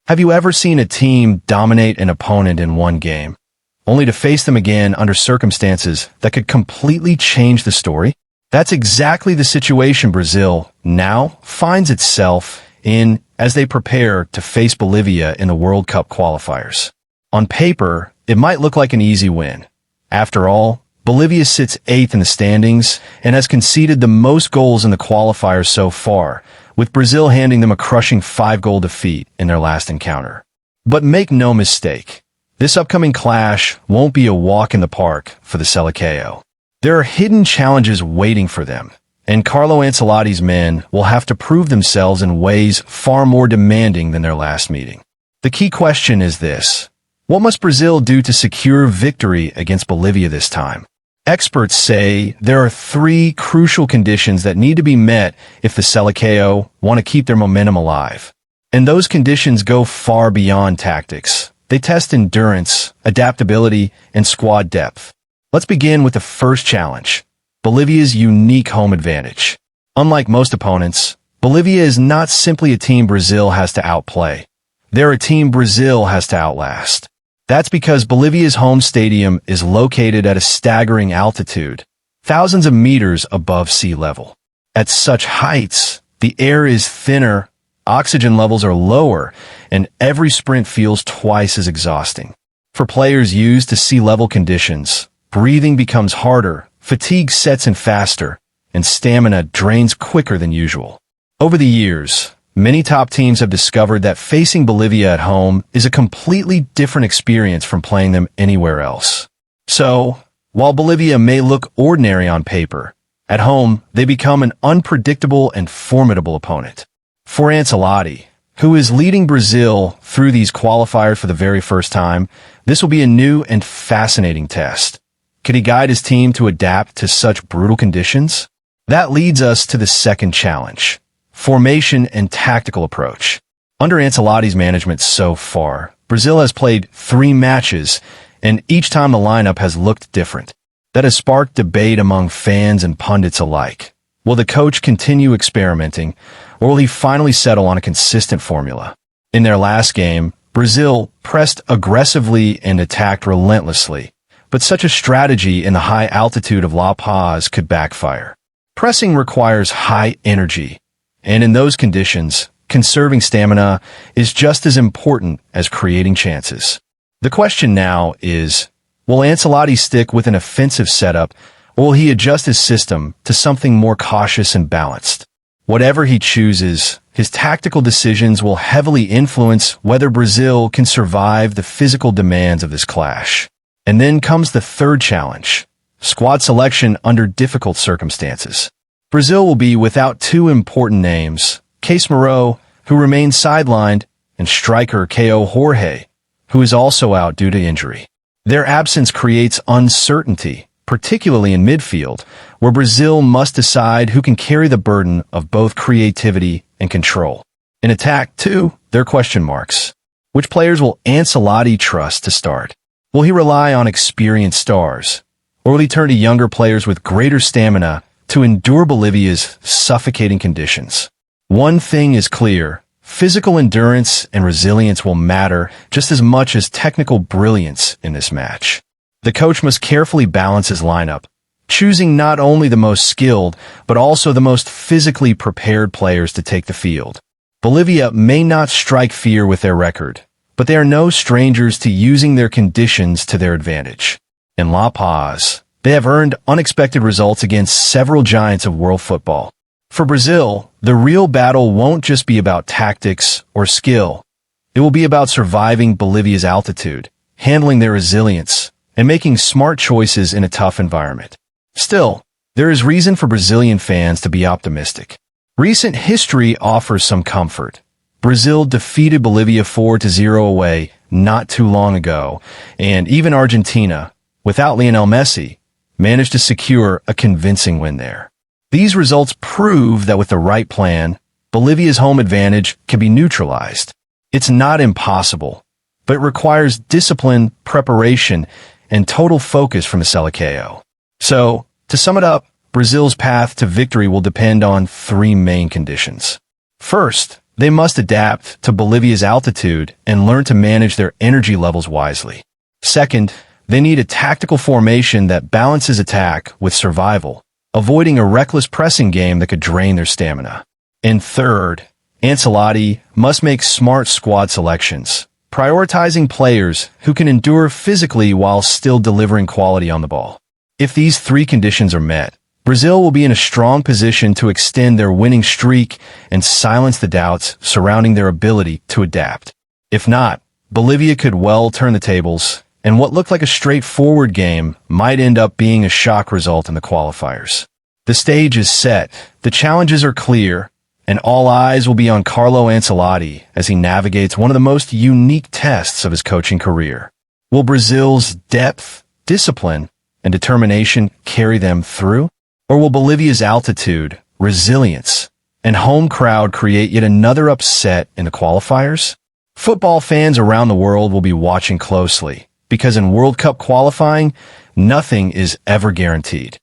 Have you ever seen a team dominate an opponent in one game, only to face them again under circumstances that could completely change the story? That's exactly the situation Brazil now finds itself in as they prepare to face Bolivia in the World Cup qualifiers. On paper, it might look like an easy win. After all, Bolivia sits 8th in the standings and has conceded the most goals in the qualifiers so far, with Brazil handing them a crushing 5-goal defeat in their last encounter. But make no mistake, this upcoming clash won't be a walk in the park for the Seleção. There are hidden challenges waiting for them, and Carlo Ancelotti's men will have to prove themselves in ways far more demanding than their last meeting. The key question is this: what must Brazil do to secure victory against Bolivia this time? Experts say there are 3 crucial conditions that need to be met if the Seleção want to keep their momentum alive. And those conditions go far beyond tactics. They test endurance, adaptability, and squad depth. Let's begin with the first challenge: Bolivia's unique home advantage. Unlike most opponents, Bolivia is not simply a team Brazil has to outplay. They're a team Brazil has to outlast. That's because Bolivia's home stadium is located at a staggering altitude, thousands of meters above sea level. At such heights, the air is thinner, oxygen levels are lower, and every sprint feels twice as exhausting. For players used to sea-level conditions, breathing becomes harder, fatigue sets in faster, and stamina drains quicker than usual. Over the years, many top teams have discovered that facing Bolivia at home is a completely different experience from playing them anywhere else. So, while Bolivia may look ordinary on paper, at home they become an unpredictable and formidable opponent. For Ancelotti, who is leading Brazil through these qualifiers for the very first time, this will be a new and fascinating test. Can he guide his team to adapt to such brutal conditions? That leads us to the second challenge: formation and tactical approach. Under Ancelotti's management so far, Brazil has played 3 matches, and each time the lineup has looked different. That has sparked debate among fans and pundits alike. Will the coach continue experimenting, or will he finally settle on a consistent formula? In their last game, Brazil pressed aggressively and attacked relentlessly, but such a strategy in the high altitude of La Paz could backfire. Pressing requires high energy, and in those conditions, conserving stamina is just as important as creating chances. The question now is, will Ancelotti stick with an offensive setup, or will he adjust his system to something more cautious and balanced? Whatever he chooses, his tactical decisions will heavily influence whether Brazil can survive the physical demands of this clash. And then comes the third challenge: squad selection under difficult circumstances. Brazil will be without 2 important names: Casemiro, who remains sidelined, and striker Ko Jorge, who is also out due to injury. Their absence creates uncertainty, particularly in midfield, where Brazil must decide who can carry the burden of both creativity and control. In attack, too, there are question marks. Which players will Ancelotti trust to start? Will he rely on experienced stars, or will he turn to younger players with greater stamina to endure Bolivia's suffocating conditions? One thing is clear: physical endurance and resilience will matter just as much as technical brilliance in this match. The coach must carefully balance his lineup, choosing not only the most skilled, but also the most physically prepared players to take the field. Bolivia may not strike fear with their record, but they are no strangers to using their conditions to their advantage. In La Paz, they have earned unexpected results against several giants of world football. For Brazil, the real battle won't just be about tactics or skill. It will be about surviving Bolivia's altitude, handling their resilience, and making smart choices in a tough environment. Still, there is reason for Brazilian fans to be optimistic. Recent history offers some comfort. Brazil defeated Bolivia 4-0 away not too long ago, and even Argentina, without Lionel Messi, managed to secure a convincing win there. These results prove that with the right plan, Bolivia's home advantage can be neutralized. It's not impossible, but it requires discipline, preparation, and total focus from the Seleção. So, to sum it up, Brazil's path to victory will depend on 3 main conditions. First, They must adapt to Bolivia's altitude and learn to manage their energy levels wisely. Second, they need a tactical formation that balances attack with survival, avoiding a reckless pressing game that could drain their stamina. And third, Ancelotti must make smart squad selections, prioritizing players who can endure physically while still delivering quality on the ball. If these three conditions are met, Brazil will be in a strong position to extend their winning streak and silence the doubts surrounding their ability to adapt. If not, Bolivia could well turn the tables, and what looked like a straightforward game might end up being a shock result in the qualifiers. The stage is set, the challenges are clear, and all eyes will be on Carlo Ancelotti as he navigates one of the most unique tests of his coaching career. Will Brazil's depth, discipline, and determination carry them through? Or will Bolivia's altitude, resilience, and home crowd create yet another upset in the qualifiers? Football fans around the world will be watching closely, because in World Cup qualifying, nothing is ever guaranteed.